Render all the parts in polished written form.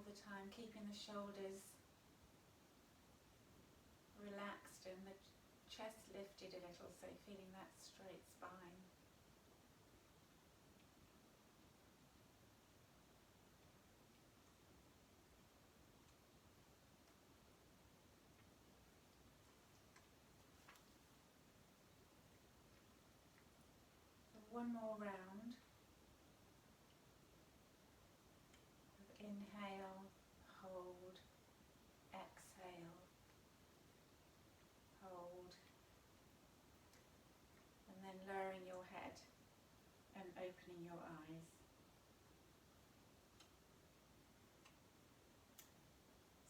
the time, keeping the shoulders relaxed and the chest lifted a little, so feeling that straight spine. So one more round. Inhale, hold, exhale, hold, and then lowering your head and opening your eyes.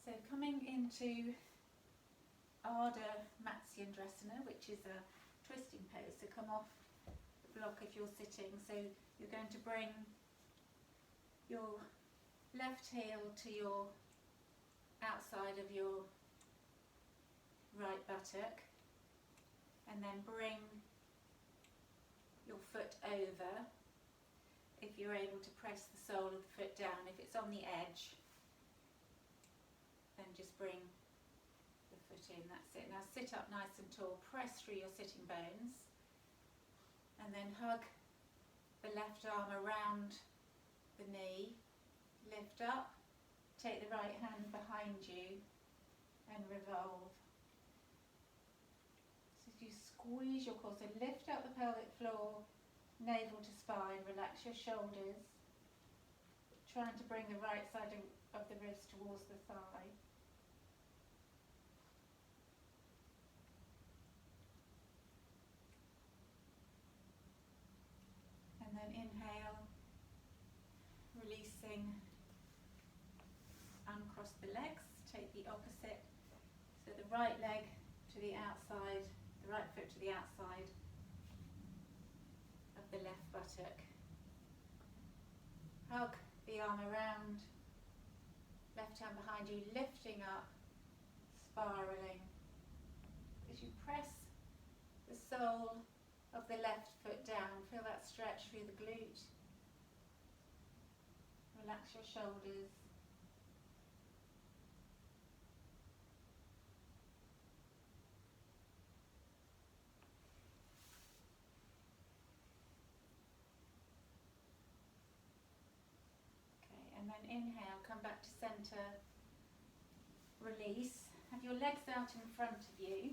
So coming into Ardha Matsyasana, which is a twisting pose, so come off the block if you're sitting, so you're going to bring your left heel to your outside of your right buttock, and then bring your foot over. If you're able to press the sole of the foot down, if it's on the edge, then just bring the foot in, that's it. Now sit up nice and tall, press through your sitting bones, and then hug the left arm around the knee. Lift up, take the right hand behind you and revolve. So you squeeze your core, so lift up the pelvic floor, navel to spine, relax your shoulders, trying to bring the right side of the ribs towards the thigh. And then inhale, releasing. Uncross the legs, take the opposite, so the right leg to the outside, the right foot to the outside of the left buttock. Hug the arm around, left hand behind you, lifting up, spiralling. As you press the sole of the left foot down, feel that stretch through the glute. Relax your shoulders. And then inhale, come back to centre, release. Have your legs out in front of you.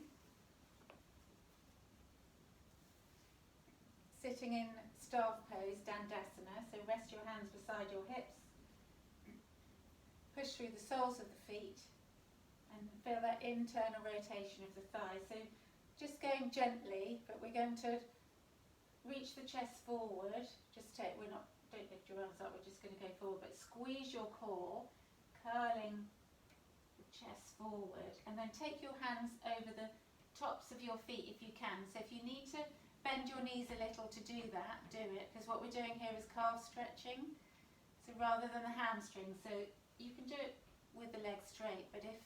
Sitting in staff pose, Dandasana, so rest your hands beside your hips. Push through the soles of the feet and feel that internal rotation of the thighs. So just going gently, but we're going to reach the chest forward. Don't lift your arms up, we're just going to go forward, but squeeze your core, curling the chest forward, and then take your hands over the tops of your feet if you can. So if you need to bend your knees a little to do that, do it, because what we're doing here is calf stretching, so rather than the hamstring. So you can do it with the legs straight, but if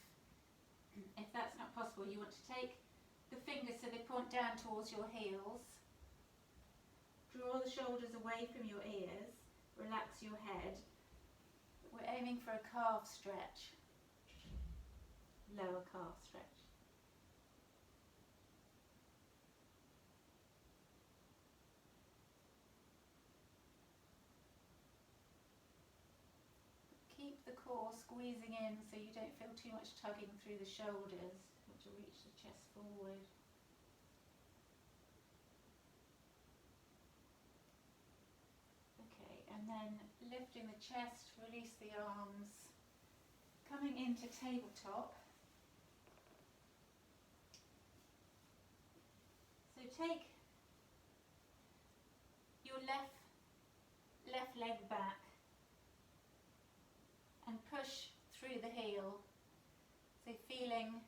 that's not possible, you want to take the fingers so they point down towards your heels. Draw the shoulders away from your ears, relax your head. We're aiming for a calf stretch, lower calf stretch. Keep the core squeezing in so you don't feel too much tugging through the shoulders. You want to reach the chest forward. And then lifting the chest, release the arms, coming into tabletop. So take your left leg back and push through the heel. So feeling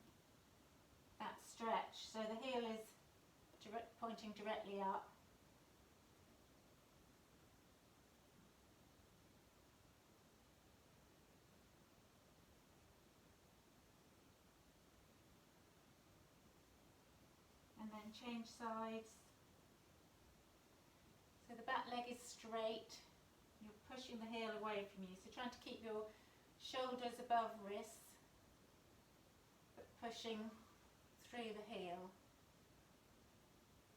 that stretch. So the heel is pointing directly up. And then change sides. So the back leg is straight. You're pushing the heel away from you. So trying to keep your shoulders above wrists, but pushing through the heel.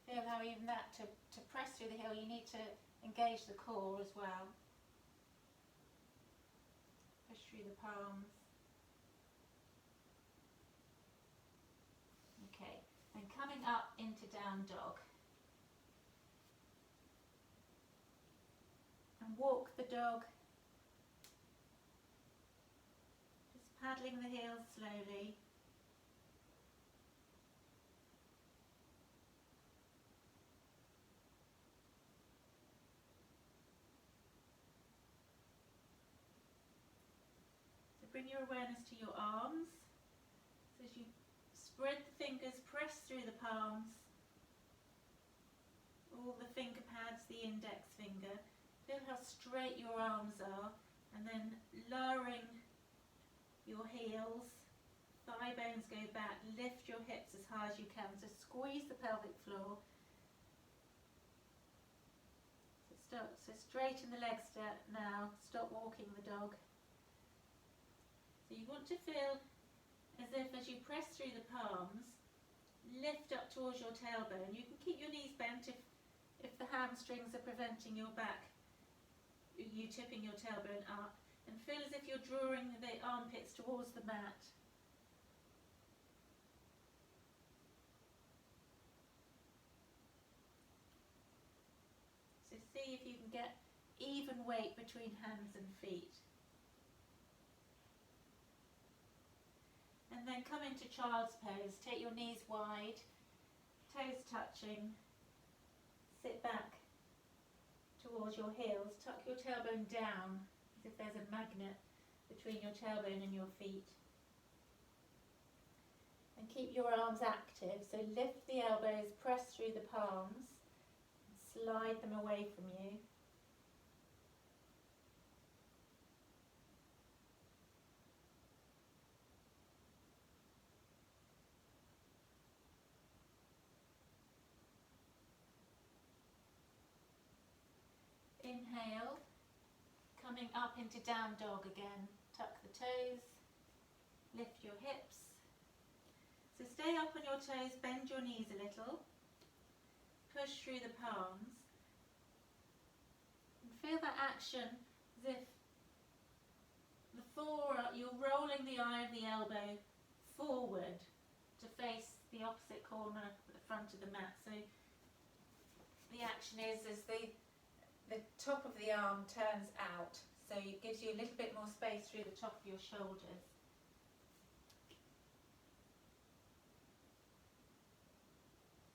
Feel how even that, to press through the heel, you need to engage the core as well. Push through the palms. Okay, and coming up into down dog. And walk the dog, just paddling the heels slowly. So bring your awareness to your arms. So as you spread the fingers, press through the palms, all the finger pads, the index finger. Feel how straight your arms are, and then lowering your heels, thigh bones go back, lift your hips as high as you can, so squeeze the pelvic floor. So straighten the legs now, stop walking the dog. So you want to feel as if as you press through the palms, lift up towards your tailbone. You can keep your knees bent if the hamstrings are preventing your back, you tipping your tailbone up, and feel as if you're drawing the armpits towards the mat. So see if you can get even weight between hands and feet. And then come into child's pose. Take your knees wide, toes touching, sit back towards your heels, tuck your tailbone down as if there's a magnet between your tailbone and your feet. And keep your arms active, so lift the elbows, press through the palms, and slide them away from you. Inhale, coming up into down dog again. Tuck the toes, lift your hips. So stay up on your toes, bend your knees a little, push through the palms, and feel that action as if you're rolling the eye of the elbow forward to face the opposite corner at the front of the mat. So the action is as the top of the arm turns out, so it gives you a little bit more space through the top of your shoulders.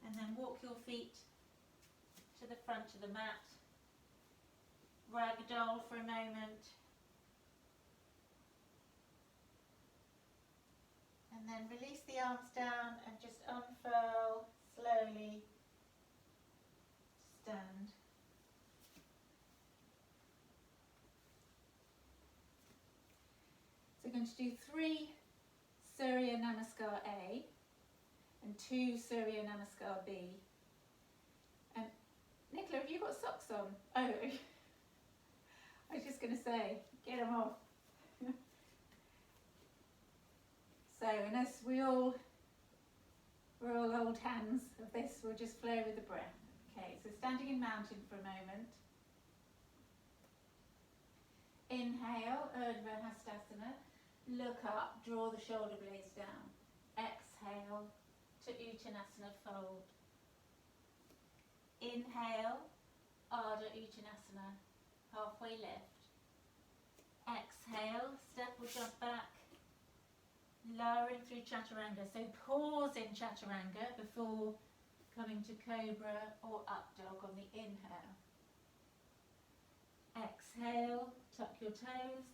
And then walk your feet to the front of the mat. Ragdoll for a moment. And then release the arms down and just unfurl slowly. Stand. So we're going to do 3 Surya Namaskar A and 2 Surya Namaskar B. And Nicola, have you got socks on? Oh, I was just going to say, get them off. So, and as we're all old hands of this, we'll just flow with the breath. Okay, so standing in mountain for a moment. Inhale, Urdhva Hastasana. Look up, draw the shoulder blades down. Exhale to Uttanasana, fold. Inhale, Ardha Uttanasana, halfway lift. Exhale, step or jump back, lowering through Chaturanga. So pause in Chaturanga before coming to Cobra or Up Dog on the inhale. Exhale, tuck your toes,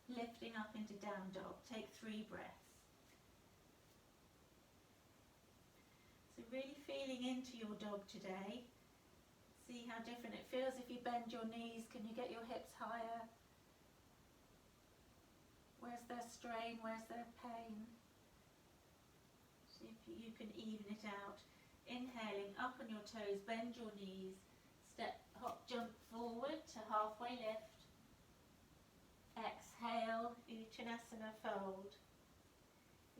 lifting up into Down Dog. Take 3 breaths. So really feeling into your dog today. See how different it feels if you bend your knees. Can you get your hips higher? Where's their strain? Where's their pain? See if you can even it out. Inhaling, up on your toes, bend your knees. Step, hop, jump forward to halfway lift. Exhale. Uttanasana, fold.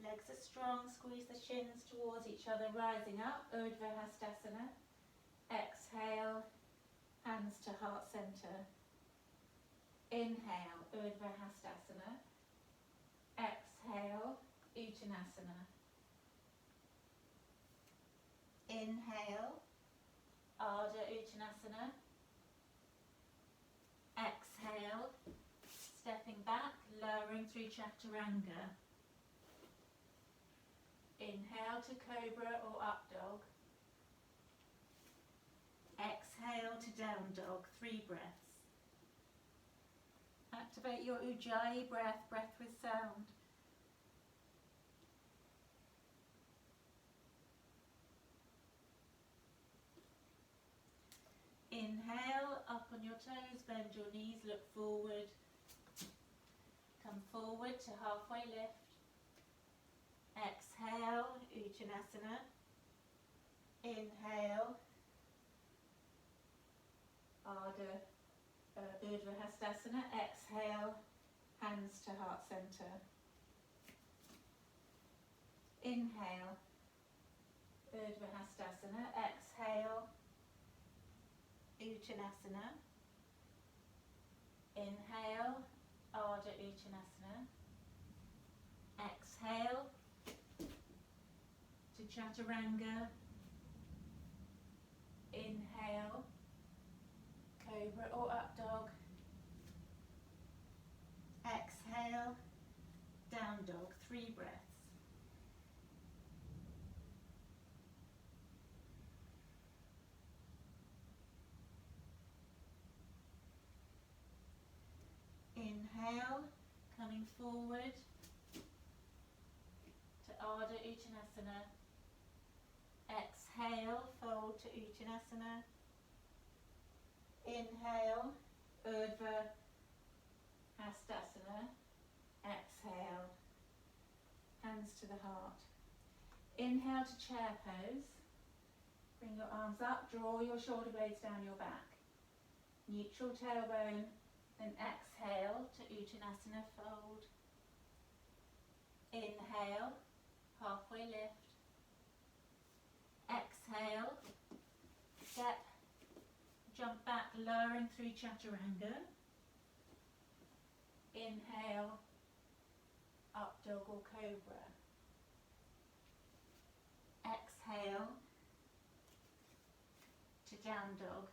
Legs are strong, squeeze the shins towards each other, rising up, Urdhva Hastasana. Exhale, hands to heart center. Inhale, Urdhva Hastasana. Exhale, Uttanasana. Inhale, Ardha Uttanasana. Exhale, stepping back, lowering through Chaturanga. Inhale to Cobra or Up Dog. Exhale to Down Dog, 3 breaths. Activate your Ujjayi breath, breath with sound. Inhale, up on your toes, bend your knees, look forward. Come forward to halfway lift. Exhale, Uttanasana. Inhale, Urdhva Hastasana. Exhale, hands to heart center. Inhale, Urdhva Hastasana. Exhale, Uttanasana. Inhale, Ardha Uttanasana. Exhale to Chaturanga. Inhale, Cobra or Up Dog. Exhale, Down Dog, 3 breaths. Inhale, coming forward to Ardha Uttanasana. Exhale, fold to Uttanasana. Inhale, Urdhva Hastasana. Exhale, hands to the heart. Inhale to chair pose. Bring your arms up, draw your shoulder blades down your back. Neutral tailbone, then exhale to Uttanasana, fold. Inhale, halfway lift. Exhale, step, jump back, lowering through Chaturanga. Inhale, Up Dog or Cobra. Exhale to Down Dog.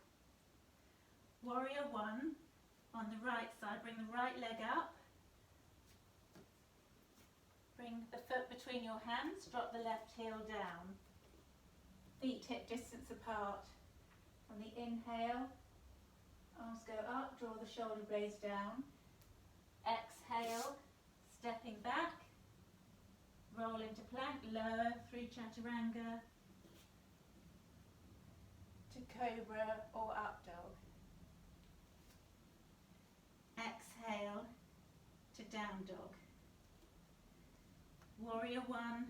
Warrior 1, on the right side, bring the right leg up. Bring the foot between your hands, drop the left heel down. Feet hip distance apart. On the inhale, arms go up, draw the shoulder blades down. Exhale, stepping back, roll into plank, lower through Chaturanga to Cobra or Up Dog. Exhale to Down Dog. Warrior 1,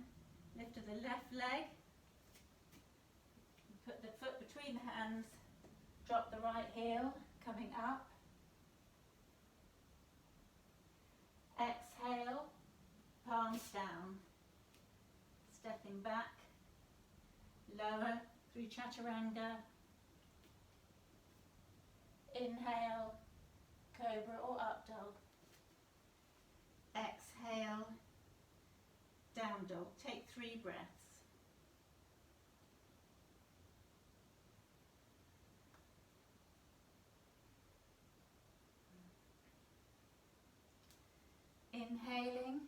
lift of the left leg. Put the foot between the hands, drop the right heel, coming up. Exhale, palms down. Stepping back, lower through Chaturanga. Inhale, Cobra or Up Dog. Exhale, Down Dog. Take 3 breaths. Inhaling,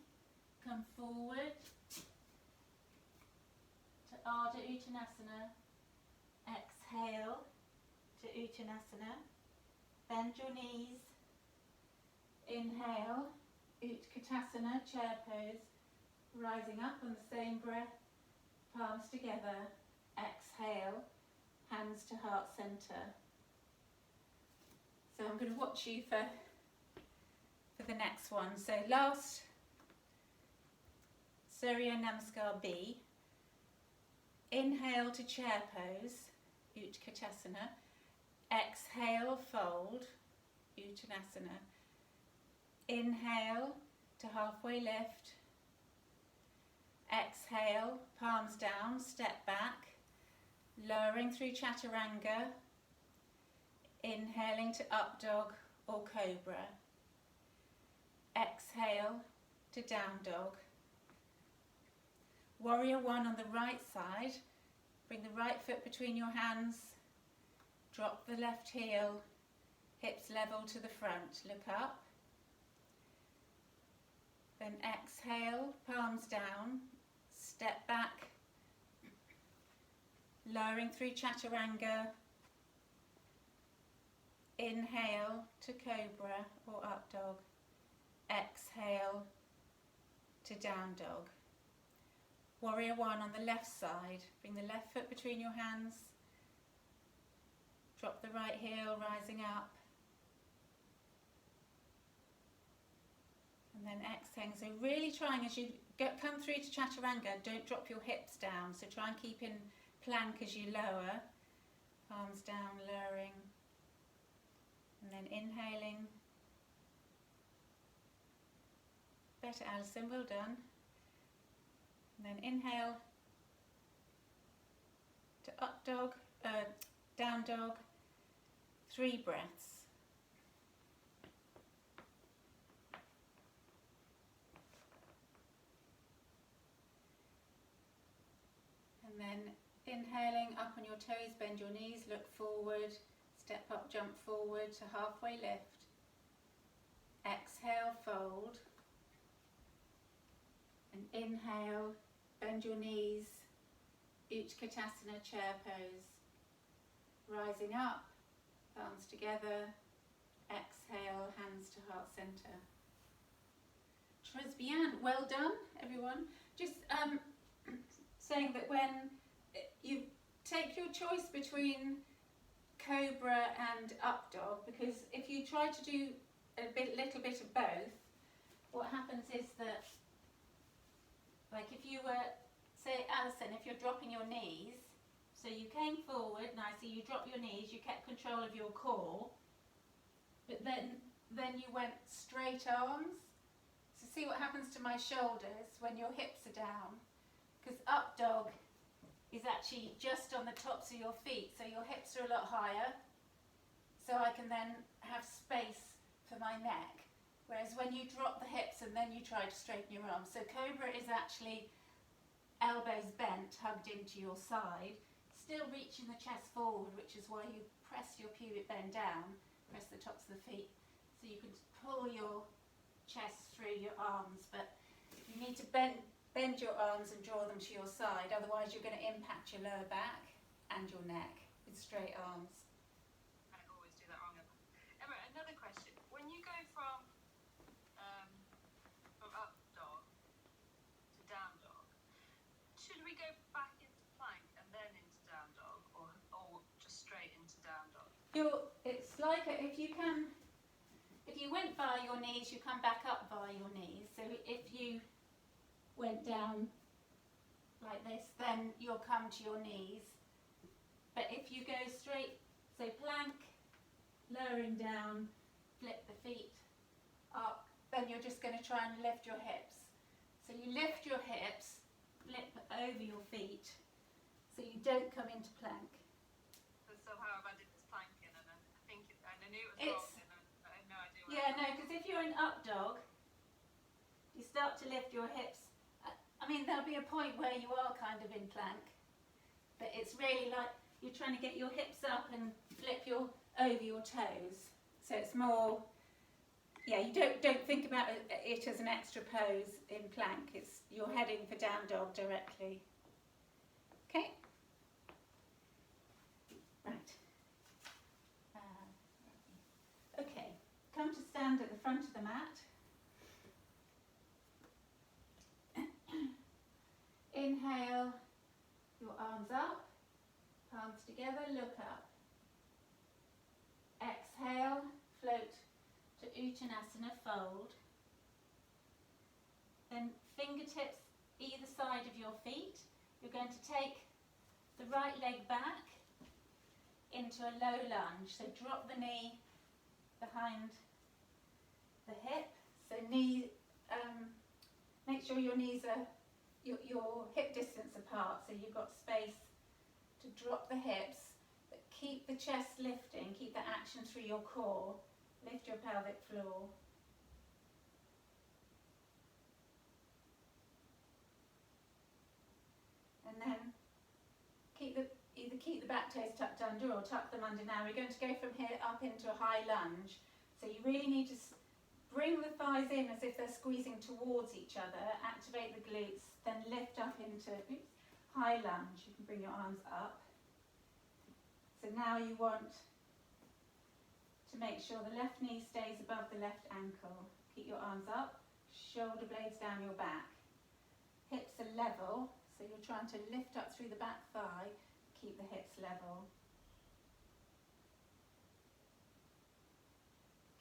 come forward to Ardha Uttanasana. Exhale to Uttanasana. Bend your knees. Inhale, Utkatasana, chair pose. Rising up on the same breath, palms together. Exhale, hands to heart center. So I'm going to watch you for the next one. So last, Surya Namaskar B. Inhale to chair pose, Utkatasana. Exhale, fold, Uttanasana. Inhale to halfway lift. Exhale, palms down, step back, lowering through Chaturanga, inhaling to up dog or Cobra. Exhale to down dog. Warrior one on the right side. Bring the right foot between your hands. Drop the left heel, hips level to the front. Look up. Then exhale, palms down, step back, lowering through Chaturanga. Inhale to Cobra or up dog. Exhale to down dog. Warrior one on the left side. Bring the left foot between your hands. Drop the right heel, rising up. And then exhaling. So really trying as you come through to Chaturanga, don't drop your hips down. So try and keep in plank as you lower. Palms down, lowering. And then inhaling. Better, Alison, well done. And then inhale to up dog, down dog, 3 breaths. And then inhaling up on your toes, bend your knees, look forward, step up, jump forward to halfway lift. Exhale, fold. And inhale, bend your knees, Utkatasana chair pose. Rising up, palms together, exhale, hands to heart center. Très bien, well done everyone. Just saying that when you take your choice between Cobra and up dog, because if you try to do little bit of both, what happens is that, like if you were, say Alison, if you're dropping your knees, so you came forward nicely, you dropped your knees, you kept control of your core, but then you went straight arms. So see what happens to my shoulders when your hips are down, because up dog is actually just on the tops of your feet, so your hips are a lot higher, so I can then have space for my neck. Whereas when you drop the hips and then you try to straighten your arms. So Cobra is actually elbows bent, hugged into your side, still reaching the chest forward, which is why you press your pubic bone down, press the tops of the feet, so you can pull your chest through your arms, but you need to bend your arms and draw them to your side, otherwise you're going to impact your lower back and your neck with straight arms. I always do that wrong. Emma, another question. When you go from up dog to down dog, should we go back into plank and then into down dog, or just straight into down dog? It's like if you went via your knees, you come back up via your knees. So if you went down like this, then you'll come to your knees. But if you go straight, so plank, lowering down, flip the feet up, then you're just going to try and lift your hips. So you lift your hips, flip over your feet, so you don't come into plank. So however I did this planking, and I knew it was wrong, and I had no idea what Yeah, no, because if you're in up dog, you start to lift your hips. I mean, there'll be a point where you are kind of in plank, but it's really like you're trying to get your hips up and flip over your toes. So it's more, yeah, you don't think about it as an extra pose in plank. It's you're heading for down dog directly. Okay. Right. Okay. Come to stand at the front of the mat. Inhale, your arms up, palms together, look up. Exhale, float to Uttanasana, fold. Then fingertips either side of your feet. You're going to take the right leg back into a low lunge. So drop the knee behind the hip. So knee sure your knees are your hip distance apart, so you've got space to drop the hips, but keep the chest lifting, keep the action through your core, lift your pelvic floor. And then either keep the back toes tucked under or tuck them under now. We're going to go from here up into a high lunge. So you really need to bring the thighs in as if they're squeezing towards each other, activate the glutes, then lift up into high lunge. You can bring your arms up. So now you want to make sure the left knee stays above the left ankle. Keep your arms up, shoulder blades down your back. Hips are level, so you're trying to lift up through the back thigh, keep the hips level.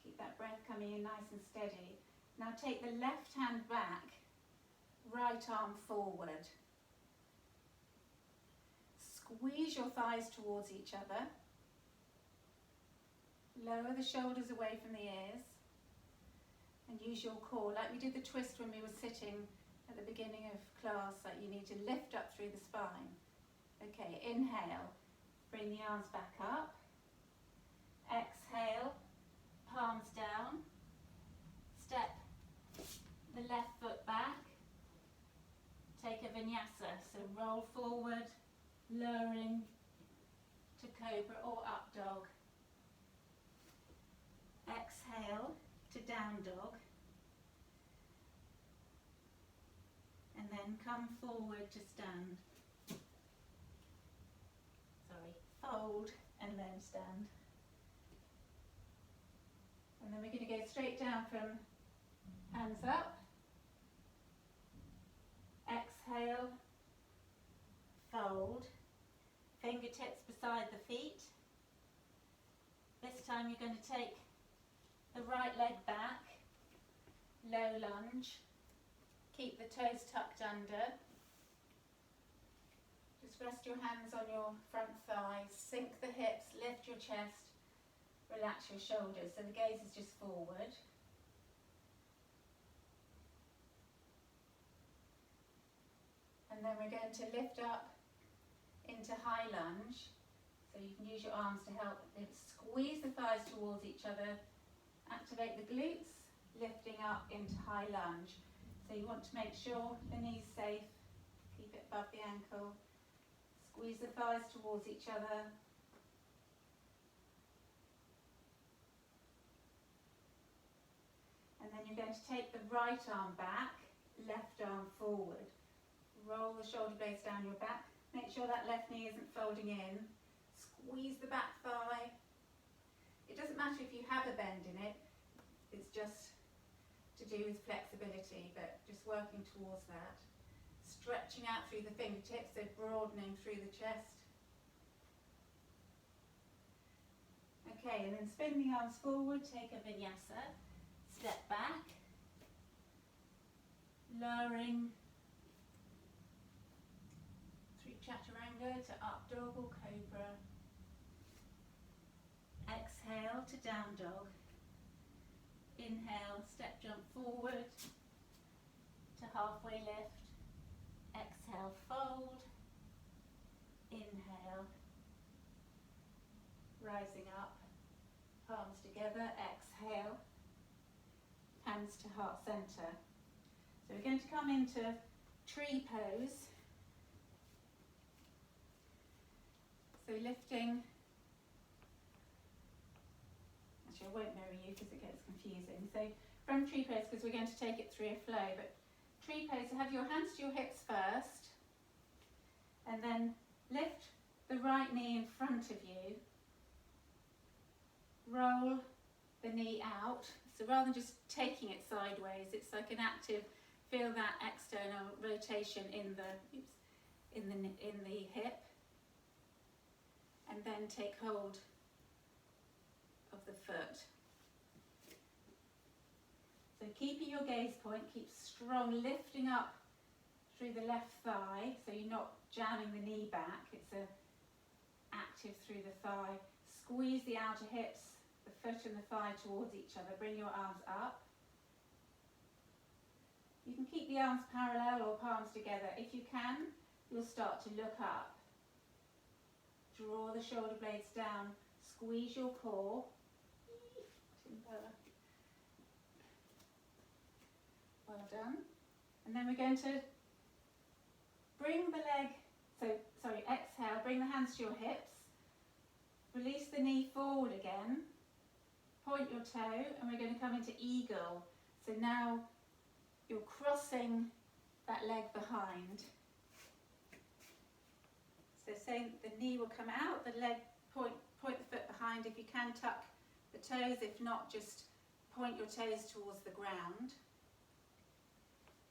Keep that breath coming in nice and steady. Now take the left hand back, right arm forward. Squeeze your thighs towards each other. Lower the shoulders away from the ears. And use your core, like we did the twist when we were sitting at the beginning of class, like you need to lift up through the spine. Okay, inhale, bring the arms back up. Exhale, palms down. Step the left foot back. Take a vinyasa, so roll forward, lowering to cobra or up dog. Exhale to down dog. And then come forward to stand. Sorry, fold and then stand. And then we're going to go straight down from hands up. Exhale, fold, fingertips beside the feet. This time you're going to take the right leg back, low lunge. Keep the toes tucked under. Just rest your hands on your front thighs, sink the hips, lift your chest, relax your shoulders, so the gaze is just forward. And then we're going to lift up into high lunge, so you can use your arms to help squeeze the thighs towards each other, activate the glutes, lifting up into high lunge. So you want to make sure the knee's safe, keep it above the ankle, squeeze the thighs towards each other. And then you're going to take the right arm back, left arm forward. Roll the shoulder blades down your back. Make sure that left knee isn't folding in. Squeeze the back thigh. It doesn't matter if you have a bend in it, it's just to do with flexibility, but just working towards that. Stretching out through the fingertips, so broadening through the chest. Okay, and then spin the arms forward, take a vinyasa, step back, lowering through chaturanga to up dog or cobra. Exhale to down dog. Inhale, step jump forward to halfway lift. Exhale, fold. Inhale, rising up, palms together. Exhale, hands to heart center. So we're going to come into tree pose. So lifting. I won't mirror you because it gets confusing. So from tree pose, because we're going to take it through a flow, but tree pose, so have your hands to your hips first, and then lift the right knee in front of you, roll the knee out, so rather than just taking it sideways, it's like an active, feel that external rotation in the hip, and then take hold of the foot. So keeping your gaze point, keep strong, lifting up through the left thigh, so you're not jamming the knee back, it's active through the thigh. Squeeze the outer hips, the foot and the thigh towards each other, bring your arms up. You can keep the arms parallel or palms together. If you can, you'll start to look up. Draw the shoulder blades down, squeeze your core. Timber. Well done. And then we're going to bring the leg, exhale, bring the hands to your hips. Release the knee forward again. Point your toe, and we're going to come into eagle. So now you're crossing that leg behind. So say the knee will come out, the leg, point the foot behind. If you can, tuck the toes. If not, just point your toes towards the ground.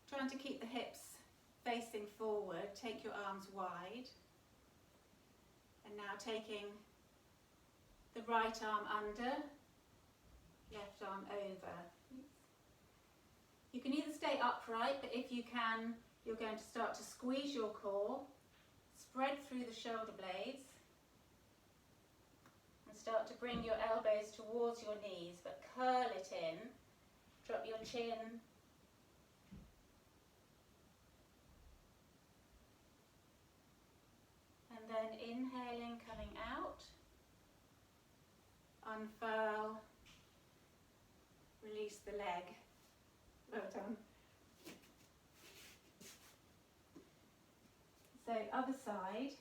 Trying to keep the hips facing forward. Take your arms wide. And now taking the right arm under, left arm over. You can either stay upright, but if you can, you're going to start to squeeze your core, spread through the shoulder blades, and start to bring your elbows towards your knees, but curl it in. Drop your chin. And then inhaling, coming out. Unfurl. Release the leg. Well done. So other side.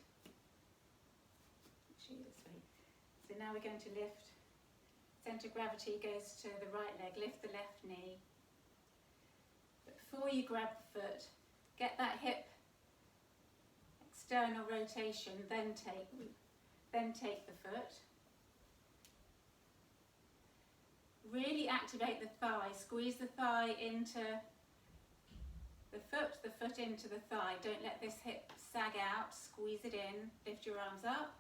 Actually this way. So now we're going to lift. Centre of gravity goes to the right leg. Lift the left knee. But before you grab the foot, get that hip external rotation. Then take the foot. Really activate the thigh, squeeze the thigh into the foot into the thigh. Don't let this hip sag out, squeeze it in, lift your arms up.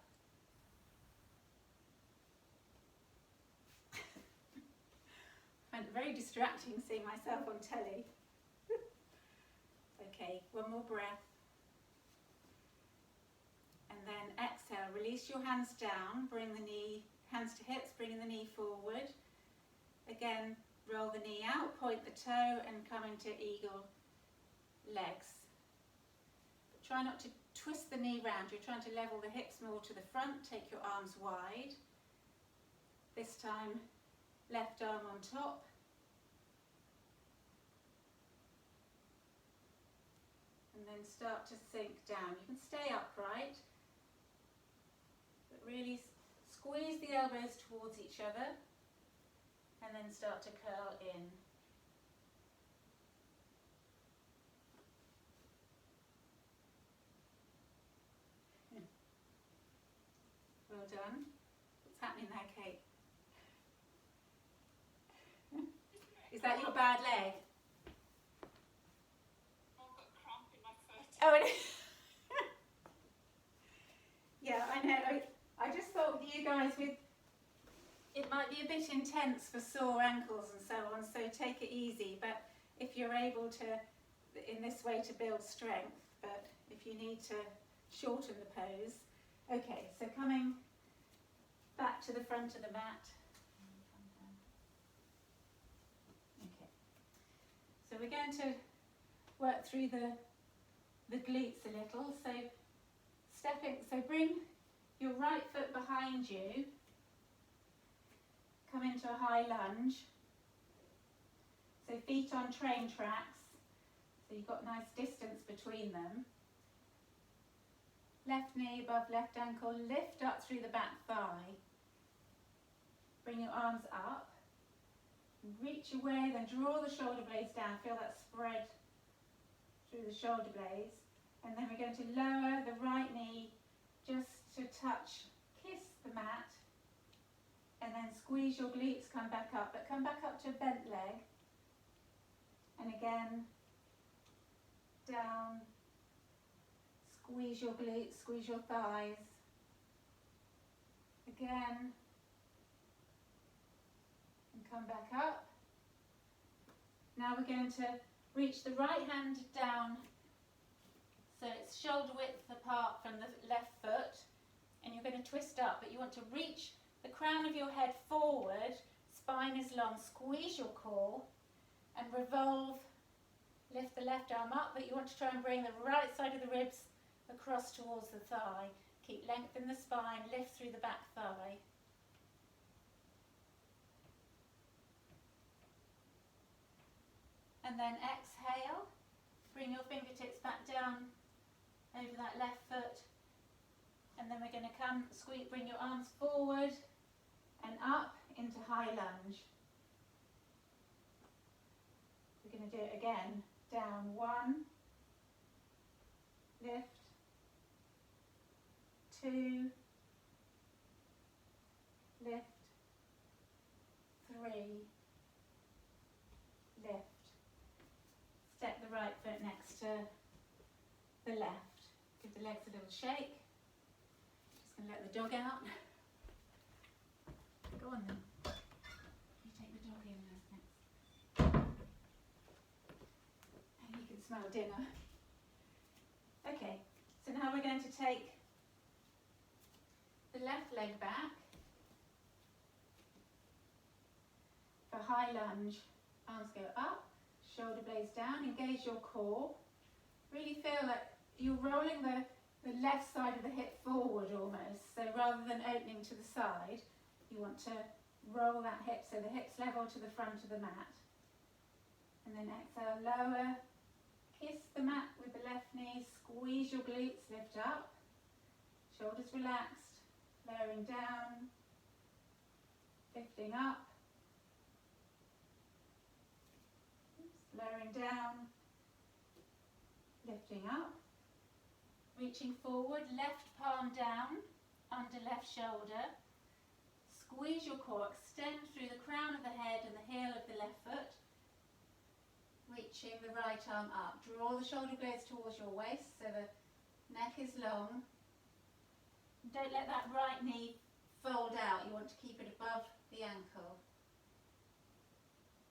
I find it very distracting seeing myself on telly. Okay, one more breath. And then exhale, release your hands down, bring the knee, hands to hips, bring the knee forward. Again, roll the knee out, point the toe and come into eagle legs. But try not to twist the knee round. You're trying to level the hips more to the front. Take your arms wide. This time, left arm on top. And then start to sink down. You can stay upright, but really squeeze the elbows towards each other. And then start to curl in. Well done. What's happening there, Kate? Is that your bad leg? I've got cramp in my foot. Oh, it is. Yeah, I know. I just thought with you guys, it might be a bit intense for sore ankles and so on, so take it easy. But if you're able to, in this way, to build strength, but if you need to shorten the pose. Okay, so coming back to the front of the mat. Okay, so we're going to work through the glutes a little. So bring your right foot behind you. Come into a high lunge. So feet on train tracks. So you've got nice distance between them. Left knee above left ankle. Lift up through the back thigh. Bring your arms up. Reach away, then draw the shoulder blades down. Feel that spread through the shoulder blades. And then we're going to lower the right knee just to touch, kiss the mat. And then squeeze your glutes, come back up, but come back up to a bent leg. And again, down, squeeze your glutes, squeeze your thighs. Again, and come back up. Now we're going to reach the right hand down, so it's shoulder width apart from the left foot, and you're going to twist up, but you want to reach the crown of your head forward, spine is long, squeeze your core and revolve, lift left arm up, but you want to try and bring the right side of the ribs across towards the thigh. Keep length in the spine, lift through the back thigh. And then exhale, bring your fingertips back down over that left foot. And then we're going to come, squeeze, bring your arms forward and up into high lunge. We're going to do it again. Down, 1, lift, 2, lift, 3, lift. Step the right foot next to the left. Give the legs a little shake. Just going to let the dog out. Go on then. You take the dog in next. And you can smell dinner. Okay, so now we're going to take the left leg back for high lunge. Arms go up, shoulder blades down, engage your core. Really feel like you're rolling the left side of the hip forward almost. So rather than opening to the side, you want to roll that hip so the hip's level to the front of the mat. And then exhale, lower, kiss the mat with the left knee, squeeze your glutes, lift up, shoulders relaxed, lowering down, lifting up, lowering down, lifting up, reaching forward, left palm down, under left shoulder, squeeze your core, extend through the crown of the head and the heel of the left foot, reaching the right arm up. Draw the shoulder blades towards your waist so the neck is long. Don't let that right knee fold out, you want to keep it above the ankle.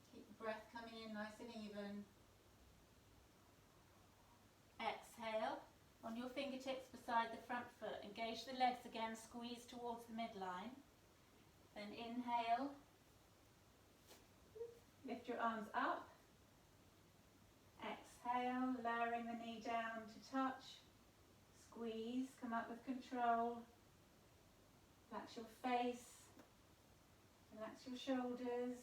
Keep the breath coming in nice and even. Exhale, on your fingertips beside the front foot, engage the legs again, squeeze towards the midline. Then inhale, lift your arms up. Exhale, lowering the knee down to touch. Squeeze, come up with control. Relax your face, relax your shoulders.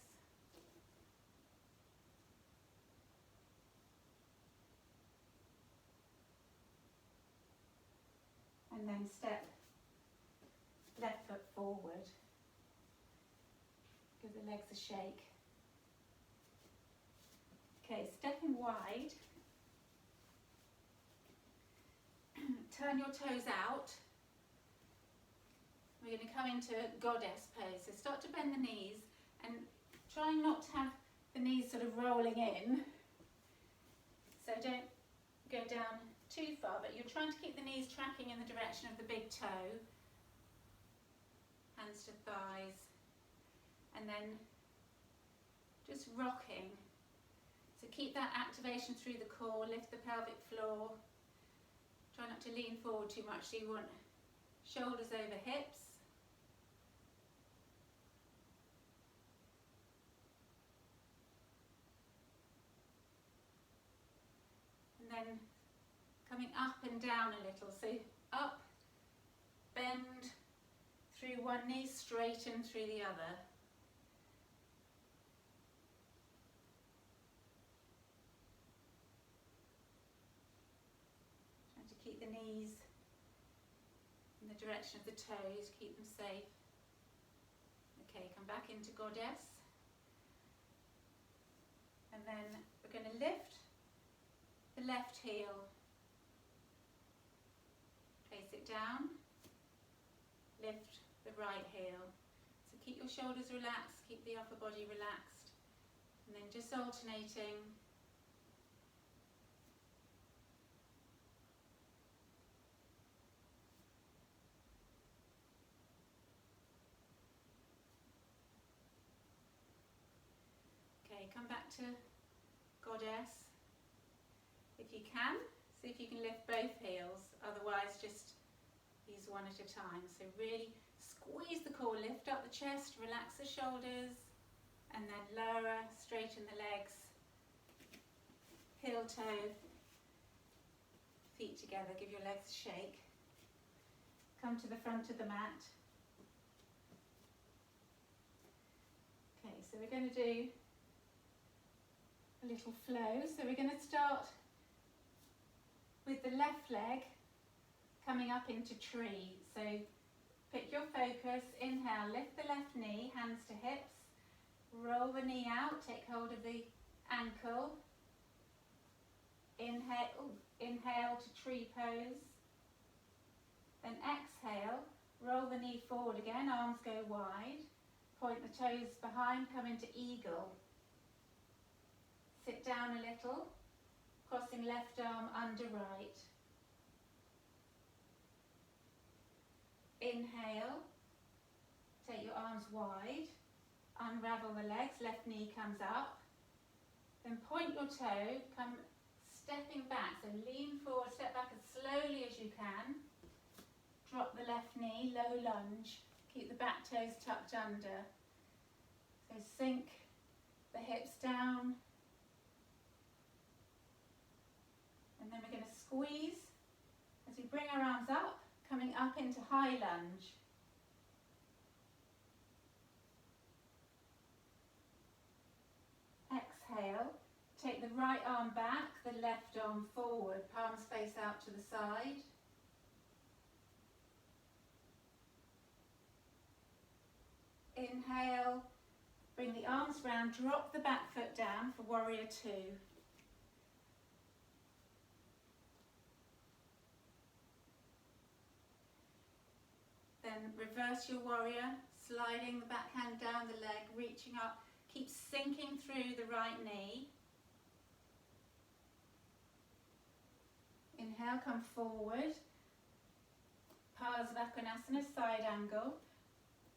And then step left foot forward. Give the legs a shake. Okay, stepping wide. Turn your toes out. We're going to come into goddess pose. So start to bend the knees and trying not to have the knees sort of rolling in. So don't go down too far, but you're trying to keep the knees tracking in the direction of the big toe. Hands to thighs. And then just rocking. So keep that activation through the core, lift the pelvic floor. Try not to lean forward too much, so you want shoulders over hips. And then coming up and down a little, so up, bend through one knee, straighten through the other. Trying to keep the knees in the direction of the toes, keep them safe. Okay, come back into goddess. And then we're going to lift the left heel. Place it down. Lift the right heel. So keep your shoulders relaxed, keep the upper body relaxed. And then just alternating. Okay, come back to goddess. If you can, see if you can lift both heels, otherwise just use one at a time. So really squeeze the core, lift up the chest, relax the shoulders, and then lower, straighten the legs, heel toe, feet together, give your legs a shake. Come to the front of the mat. Okay, so we're going to do a little flow. So we're going to start with the left leg coming up into tree. So pick your focus, inhale, lift the left knee, hands to hips, roll the knee out, take hold of the ankle, inhale to tree pose, then exhale, roll the knee forward again, arms go wide, point the toes behind, come into eagle, sit down a little, crossing left arm under right. Inhale, take your arms wide, unravel the legs, left knee comes up, then point your toe, come stepping back, so lean forward, step back as slowly as you can, drop the left knee, low lunge, keep the back toes tucked under, so sink the hips down, and then we're going to squeeze as we bring our arms up, coming up into high lunge. Exhale, take the right arm back, the left arm forward, palms face out to the side. Inhale, bring the arms round, drop the back foot down for warrior two. Then reverse your warrior, sliding the back hand down the leg, reaching up, keep sinking through the right knee. Inhale, come forward, Shavasana, side angle,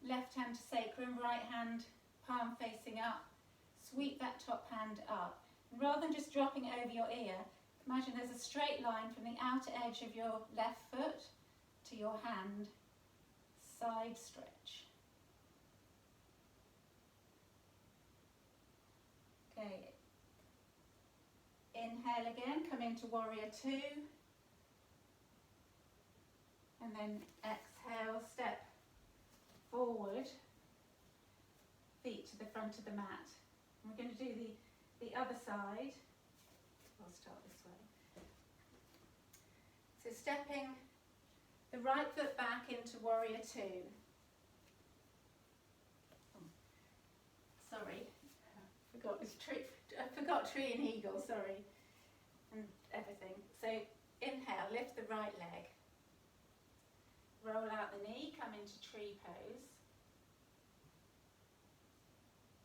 left hand to sacrum, right hand palm facing up, sweep that top hand up. And rather than just dropping over your ear, imagine there's a straight line from the outer edge of your left foot to your hand. Side stretch. Okay. Inhale again, come into warrior two. And then exhale, step forward, feet to the front of the mat. And we're going to do the other side. I'll start this way. So stepping the right foot back into warrior two. Oh, sorry, I forgot tree and eagle, sorry, and everything. So inhale, lift the right leg. Roll out the knee, come into tree pose.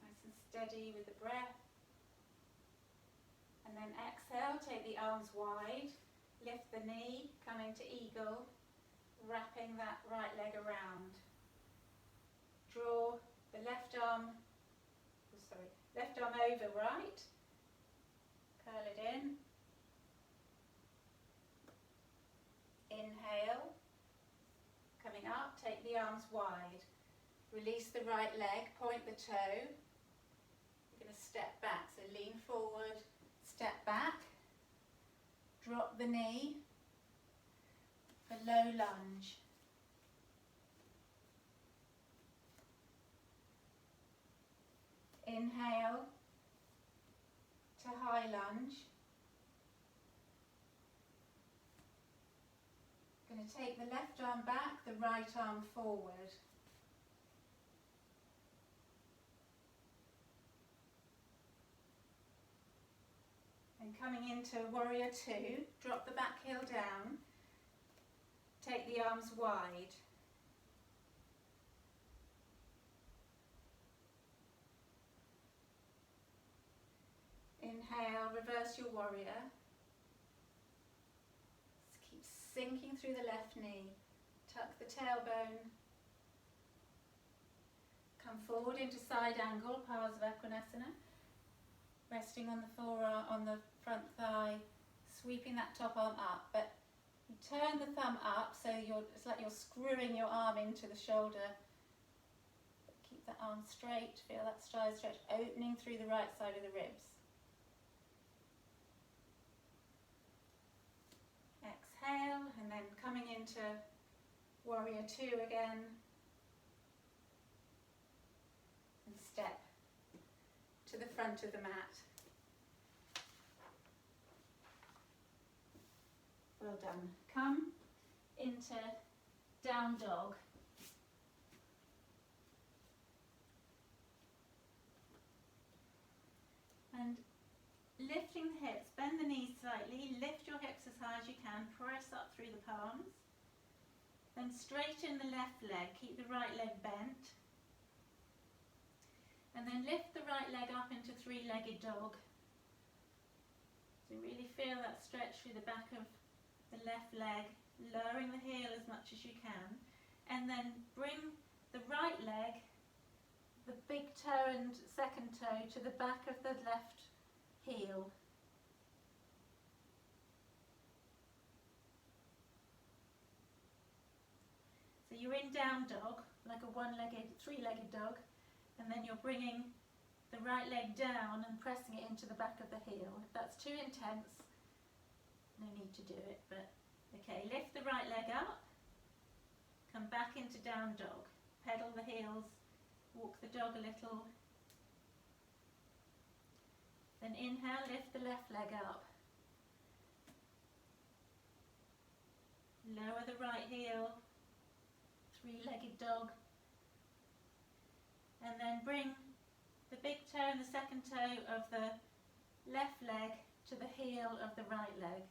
Nice and steady with the breath. And then exhale, take the arms wide, lift the knee, come into eagle, wrapping that right leg around. Draw the left arm over right, curl it in. Inhale, coming up, take the arms wide, release the right leg, point the toe. You're going to step back, so lean forward, step back, drop the knee for low lunge. Inhale to high lunge. Going to take the left arm back, the right arm forward. And coming into warrior two, drop the back heel down, take the arms wide. Inhale, reverse your warrior. Just keep sinking through the left knee. Tuck the tailbone. Come forward into side angle, Shavasana. Resting on the forearm, on the front thigh, sweeping that top arm up. But you turn the thumb up, so it's like you're screwing your arm into the shoulder. Keep that arm straight. Feel that side stretch opening through the right side of the ribs. into warrior 2 again, and step to the front of the mat. Well done. Come into down dog. And lifting the hips, bend the knees slightly, lift your hips as high as you can, press up through the palms. Then straighten the left leg, keep the right leg bent. And then lift the right leg up into three-legged dog. So really feel that stretch through the back of the left leg, lowering the heel as much as you can. And then bring the right leg, the big toe and second toe, to the back of the left heel. So you're in down dog, like a three-legged dog, and then you're bringing the right leg down and pressing it into the back of the heel. If that's too intense, no need to do it, but okay, lift the right leg up, come back into down dog, pedal the heels, walk the dog a little, then inhale, lift the left leg up, lower the right heel, three-legged dog, and then bring the big toe and the second toe of the left leg to the heel of the right leg.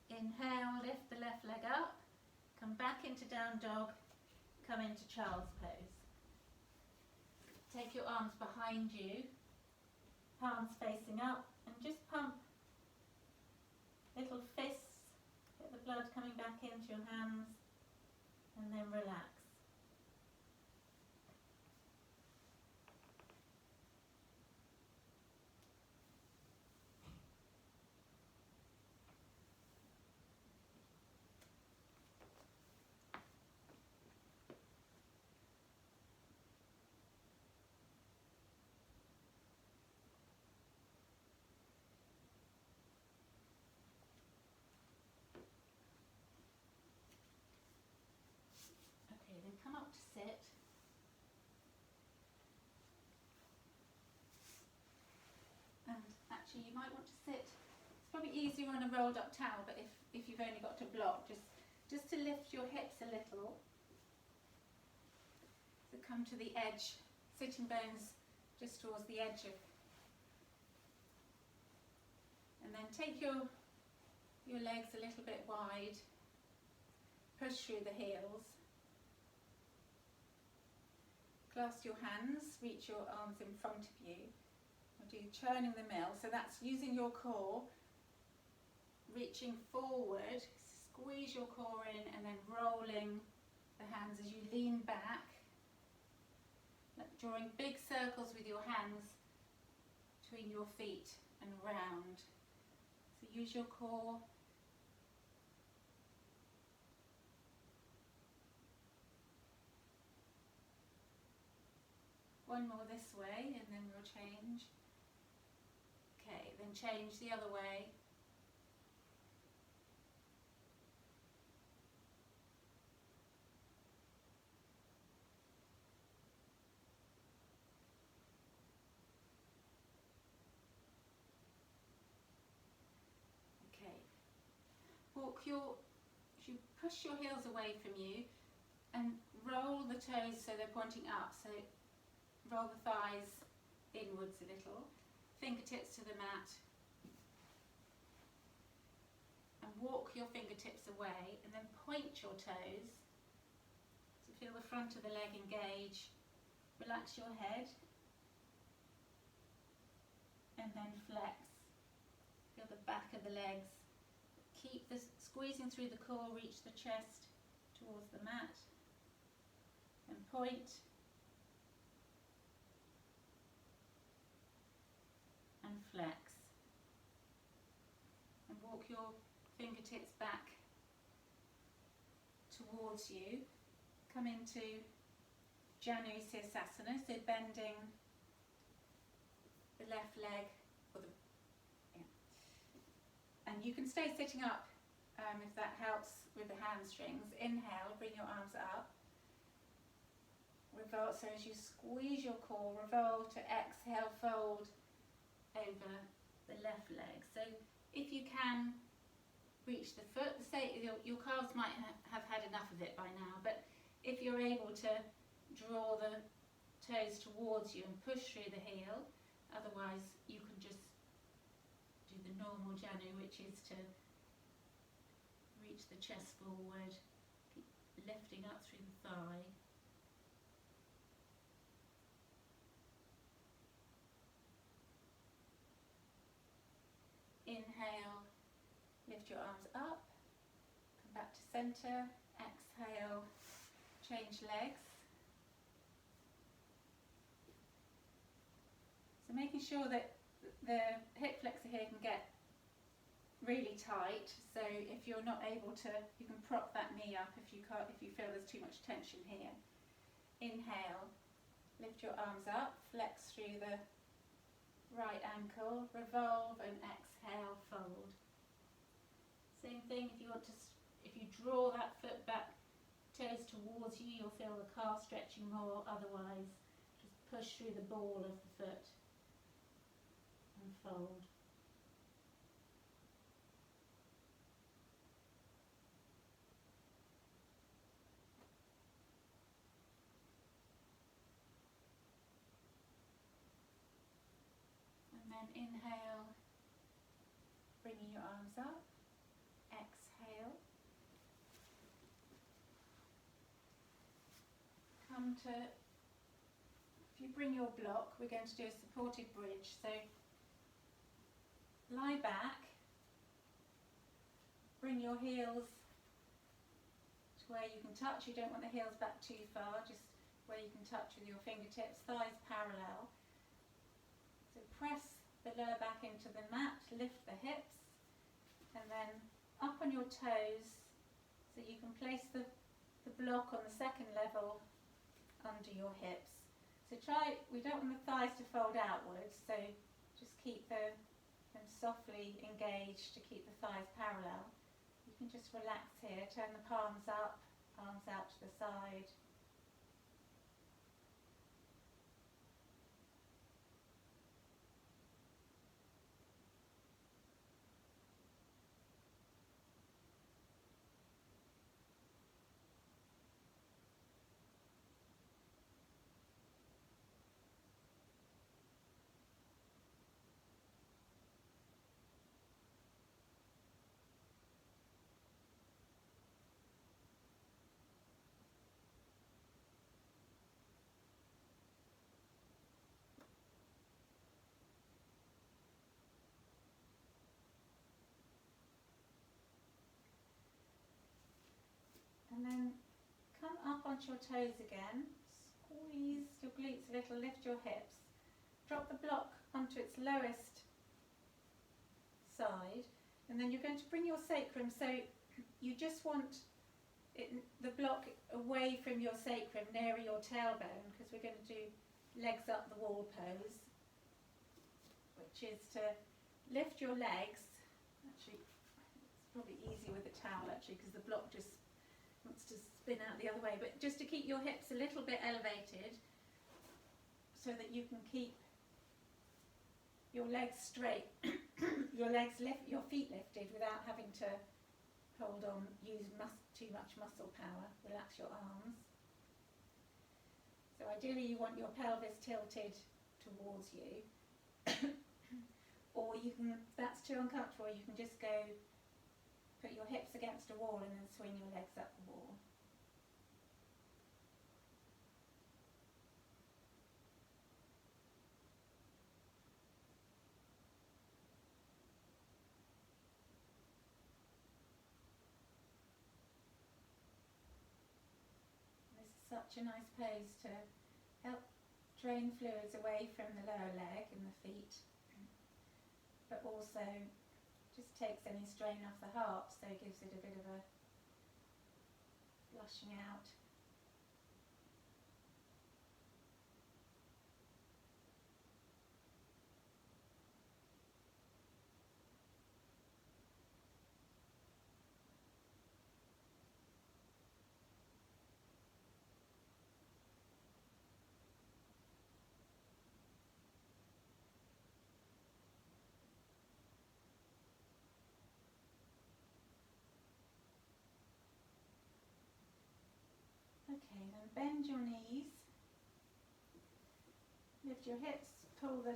Inhale, lift the left leg up, come back into down dog, come into child's pose. Take your arms behind you, palms facing up, and just pump little fists, get the blood coming back into your hands, and then relax. Okay, then come up to sit. And actually you might want to sit, it's probably easier on a rolled up towel, but if you've only got to block, just to lift your hips a little. So come to the edge, sitting bones just towards the edge of, and then take your legs a little bit wide, push through the heels, clasp your hands, reach your arms in front of you. We'll do churning the mill, so that's using your core, reaching forward, squeeze your core in and then rolling the hands as you lean back, drawing big circles with your hands between your feet and round. So use your core. One more this way and then we'll change. Okay, then change the other way. Okay. You push your heels away from you and roll the toes so they're pointing up. So roll the thighs inwards a little, fingertips to the mat, and walk your fingertips away and then point your toes. So feel the front of the leg engage, relax your head, and then flex. Feel the back of the legs. Keep this squeezing through the core, reach the chest towards the mat, and point. And flex. And walk your fingertips back towards you. Come into Janu Sirsasana, so bending the left leg, or the, yeah. And you can stay sitting up if that helps with the hamstrings. Inhale, bring your arms up. Revolve, so as you squeeze your core, revolve to exhale, fold over the left leg. So if you can reach the foot, say your calves might have had enough of it by now, but if you're able to draw the toes towards you and push through the heel, otherwise you can just do the normal Janu, which is to reach the chest forward, keep lifting up through the thigh. Inhale, lift your arms up, come back to centre, exhale, change legs. So making sure that the hip flexor here can get really tight, so if you're not able to, you can prop that knee up if you can't, if you feel there's too much tension here. Inhale, lift your arms up, flex through the right ankle, revolve and exhale, fold. Same thing, if you want to, if you draw that foot back, toes towards you, you'll feel the calf stretching more, otherwise just push through the ball of the foot and fold. And then inhale, bringing your arms up, exhale. Come to, if you bring your block, we're going to do a supported bridge. So lie back, bring your heels to where you can touch. You don't want the heels back too far, just where you can touch with your fingertips, thighs parallel. So press the lower back into the mat, lift the hips, and then up on your toes, so you can place the block on the second level under your hips. So try, we don't want the thighs to fold outwards, so just keep them softly engaged to keep the thighs parallel. You can just relax here, turn the palms up, arms out to the side. And then come up onto your toes again, squeeze your glutes a little, lift your hips, drop the block onto its lowest side, and then you're going to bring your sacrum, so you just want the block away from your sacrum, nearer your tailbone, because we're going to do legs up the wall pose, which is to lift your legs. Actually, it's probably easier with a towel actually, because the block just wants to spin out the other way, but just to keep your hips a little bit elevated so that you can keep your legs straight, your feet lifted without having to hold on, use too much muscle power. Relax your arms. So ideally you want your pelvis tilted towards you, or you can, if that's too uncomfortable, you can just go put your hips against a wall and then swing your legs up the wall. This is such a nice pose to help drain fluids away from the lower leg and the feet, but also just takes any strain off the heart, so it gives it a bit of a flushing out. and then bend your knees, lift your hips, pull the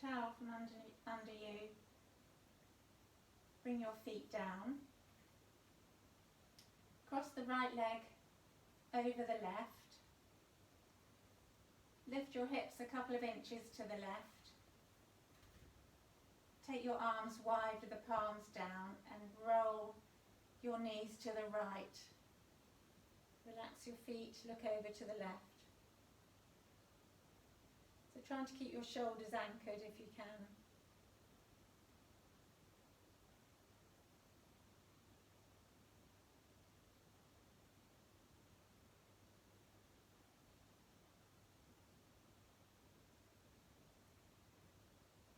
towel from under you, bring your feet down, cross the right leg over the left, lift your hips a couple of inches to the left, take your arms wide with the palms down and roll your knees to the right. Relax your feet, look over to the left. So trying to keep your shoulders anchored if you can.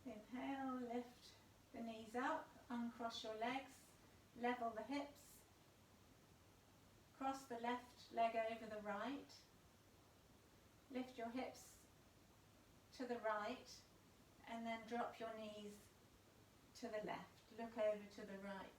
Inhale, lift the knees up, uncross your legs, level the hips, cross the left leg over the right, lift your hips to the right, and then drop your knees to the left, look over to the right.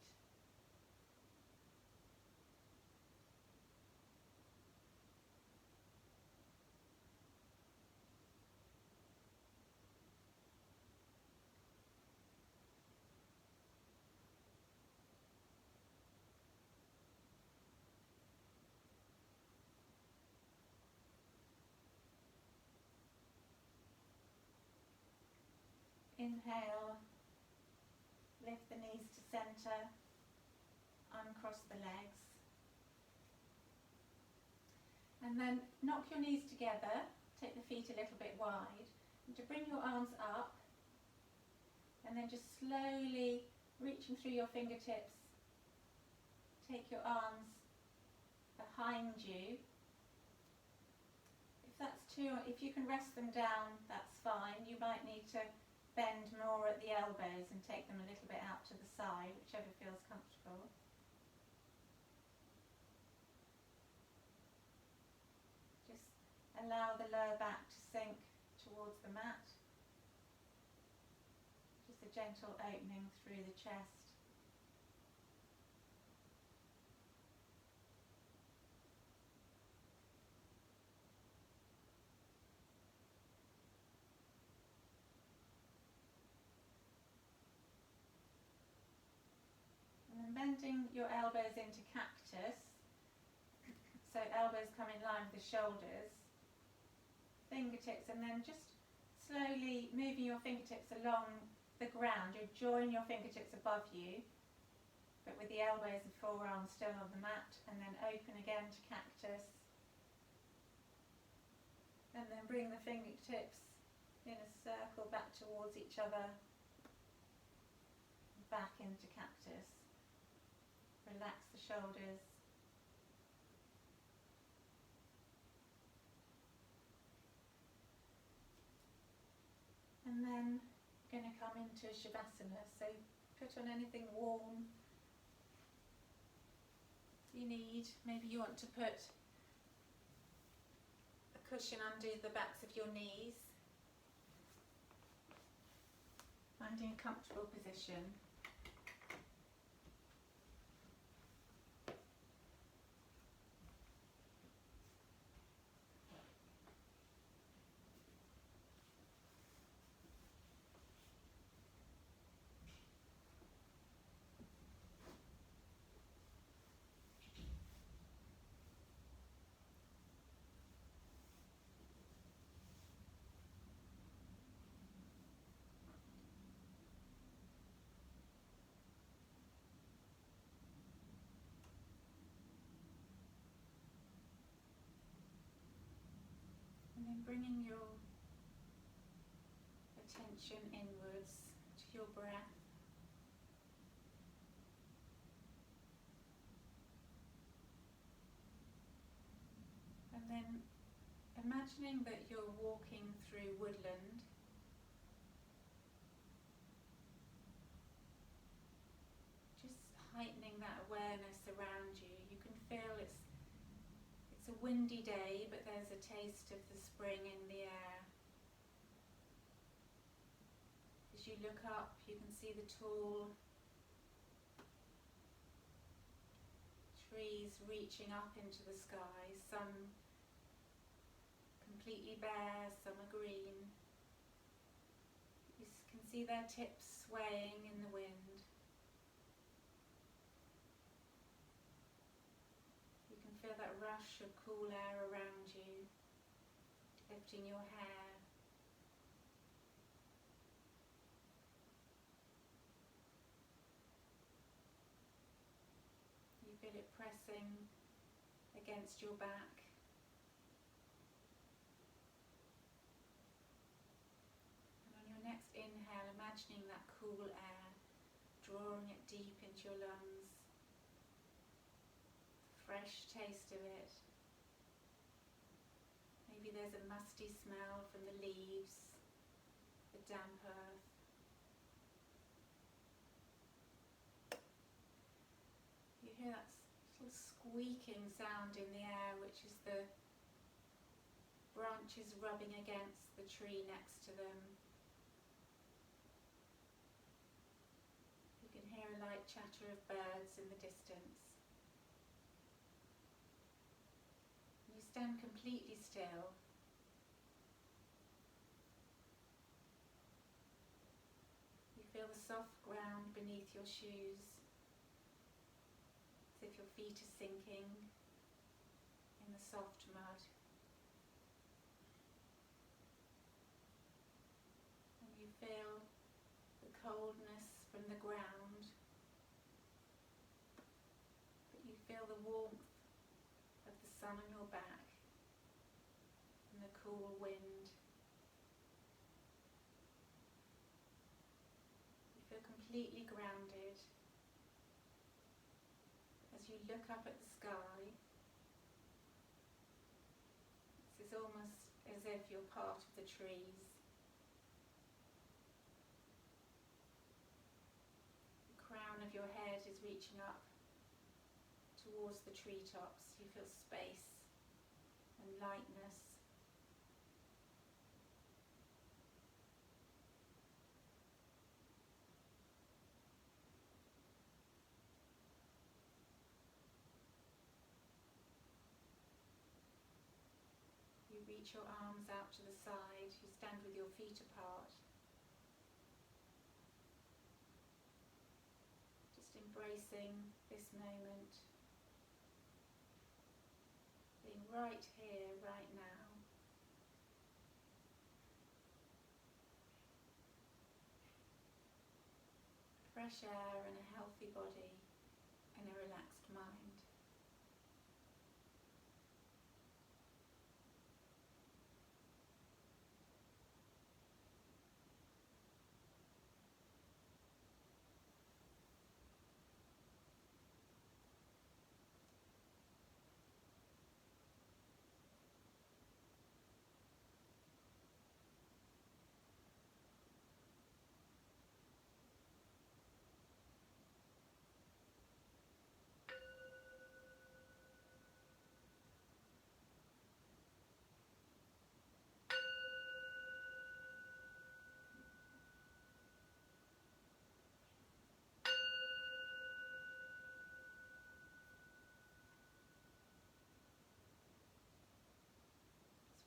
Inhale, lift the knees to centre, uncross the legs. And then knock your knees together, take the feet a little bit wide, and to bring your arms up, and then just slowly reaching through your fingertips, take your arms behind you. If you can rest them down, that's fine. You might need to bend more at the elbows and take them a little bit out to the side, whichever feels comfortable. Just allow the lower back to sink towards the mat. Just a gentle opening through the chest. Bending your elbows into cactus, so elbows come in line with the shoulders, fingertips, and then just slowly moving your fingertips along the ground. You join your fingertips above you, but with the elbows and forearms still on the mat, and then open again to cactus, and then bring the fingertips in a circle back towards each other, back into cactus. Relax the shoulders. And then going to come into Shavasana. So put on anything warm you need. Maybe you want to put a cushion under the backs of your knees. Finding a comfortable position. And then bringing your attention inwards to your breath. And then imagining that you're walking through woodland. Just heightening that awareness around you. You can feel it's a windy day, but there's a taste of the spring in the air. As you look up, you can see the tall trees reaching up into the sky, some completely bare, some are green. You can see their tips swaying in the wind. You can feel that rush of cool air around you, lifting your hair. You feel it pressing against your back. And on your next inhale, imagining that cool air, drawing it deep into your lungs, the fresh taste of it. Maybe there's a musty smell from the leaves, the damp earth. You hear that little squeaking sound in the air, which is the branches rubbing against the tree next to them. You can hear a light chatter of birds in the distance. You stand completely still. You feel the soft ground beneath your shoes, as if your feet are sinking in the soft mud. And you feel the coldness from the ground, but you feel the warmth of the sun on your back and the cool wind. You feel completely grounded. As you look up at the sky, it's almost as if you're part of the trees. The crown of your head is reaching up towards the treetops. You feel space and lightness. You reach your arms out to the side. You stand with your feet apart. Just embracing this moment. Being right here, right now. Fresh air and a healthy body and a relaxed mind.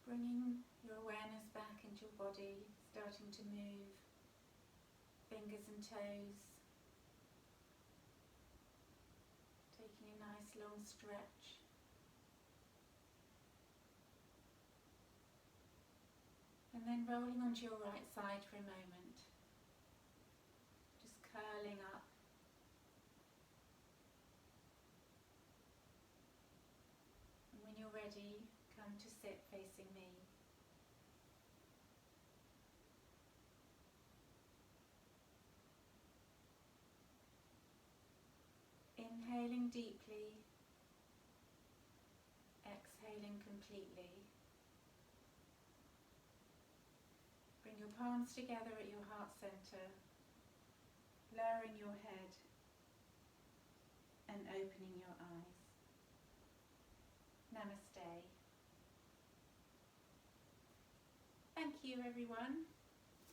Bringing your awareness back into your body, starting to move fingers and toes, taking a nice long stretch. And then rolling onto your right side for a moment, just curling up. And when you're ready, come to sit facing me. Inhaling deeply, exhaling completely. Bring your palms together at your heart center, lowering your head and opening your eyes. Namaste. Thank you, everyone.